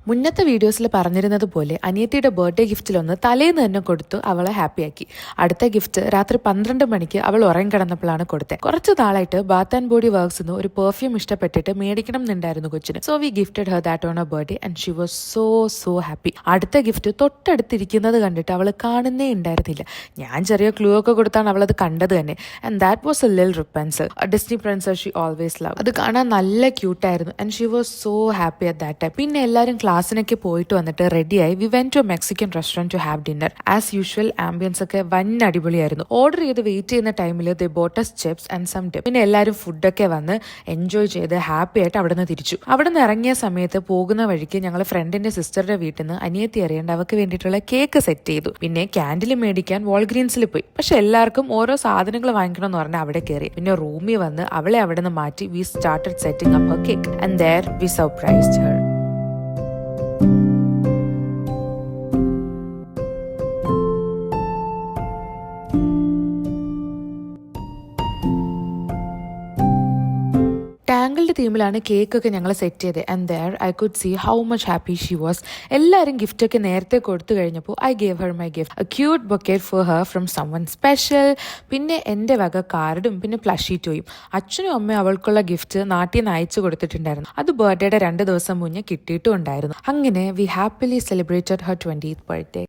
മുന്നത്തെ വീഡിയോസിൽ പറഞ്ഞിരുന്നത് പോലെ അനിയത്തിയുടെ ബർത്ത്ഡേ ഗിഫ്റ്റിലൊന്ന് തലേന്ന് തന്നെ കൊടുത്തു അവളെ ഹാപ്പിയാക്കി. അടുത്ത ഗിഫ്റ്റ് രാത്രി 12 മണിക്ക് അവൾ ഉറങ്ങി കിടന്നപ്പോഴാണ് കൊടുത്തത്. കുറച്ച് നാളായിട്ട് ബാത്ത് ആൻഡ് ബോഡി വർക്ക്സ് ഒരു പെർഫ്യൂം ഇഷ്ടപ്പെട്ടിട്ട് മേടിക്കണം എന്നുണ്ടായിരുന്നു കൊച്ചിന്. So we gifted Har that on A birthday and she was so happy. അടുത്ത ഗിഫ്റ്റ് തൊട്ടടുത്തിരിക്കുന്നത് കണ്ടിട്ട് അവൾ കാണുന്നേ ഉണ്ടായിരുന്നില്ല. ഞാൻ ചെറിയ ക്ലൂ ഒക്കെ കൊടുത്താണ് അവളത് കണ്ടത് തന്നെ. And that was a lil Rapunzel, Disney princess she always love. അത് കാണാൻ നല്ല ക്യൂട്ടായിരുന്നു and she was so happy at that time. പിന്നെ എല്ലാവരും ക്ലാസ്സിനൊക്കെ പോയിട്ട് വന്നിട്ട് റെഡിയായി we went to Mexican restaurant to have dinner. As usual ambience ഒക്കെ വൻ അടിപൊളിയായിരുന്നു. ഓർഡർ ചെയ്ത് വെയിറ്റ് ചെയ്യുന്ന ടൈമിൽ they bought us chips and some dip. പിന്നെ എല്ലാവരും ഫുഡൊക്കെ വന്ന് എൻജോയ് ചെയ്ത് ഹാപ്പി ആയിട്ട് അവിടെ നിന്ന് തിരിച്ചു. അവിടെ നിന്ന് ഇറങ്ങിയ സമയത്ത് പോകുന്ന വഴിക്ക് ഞങ്ങൾ ഫ്രണ്ടിന്റെ സിസ്റ്ററുടെ വീട്ടിൽ നിന്ന് അനിയത്തി അറിയേണ്ട അവർക്ക് വേണ്ടിയിട്ടുള്ള കേക്ക് സെറ്റ് ചെയ്തു. പിന്നെ ക്യാൻഡിൽ മേടിക്കാൻ വാൾഗ്രീൻസിൽ പോയി. പക്ഷെ എല്ലാവർക്കും ഓരോ സാധനങ്ങൾ വാങ്ങിക്കണം എന്ന് പറഞ്ഞാൽ അവിടെ കയറി. പിന്നെ റൂമിൽ വന്ന് അവളെ അവിടെ നിന്ന് മാറ്റി we started setting up her cake and there we surprised her. ടാങ്കിളുടെ തീമിലാണ് കേക്കൊക്കെ ഞങ്ങൾ സെറ്റ് ചെയ്തത്. And there I could see how much happy she was. എല്ലാവരും ഗിഫ്റ്റൊക്കെ നേരത്തെ കൊടുത്തു കഴിഞ്ഞപ്പോൾ I gave her my gift, a cute bouquet for her from someone special. പിന്നെ എൻ്റെ വക കാർഡും പിന്നെ പ്ലഷി ടോയും. അച്ഛനും അമ്മയും അവൾക്കുള്ള ഗിഫ്റ്റ് നാട്ടിൽ നിന്ന് അയച്ചു കൊടുത്തിട്ടുണ്ടായിരുന്നു. അത് ബർത്ത്ഡേയുടെ 2 ദിവസം മുന്നേ കിട്ടിയിട്ടും ഉണ്ടായിരുന്നു. അങ്ങനെ we happily celebrated her 20th birthday.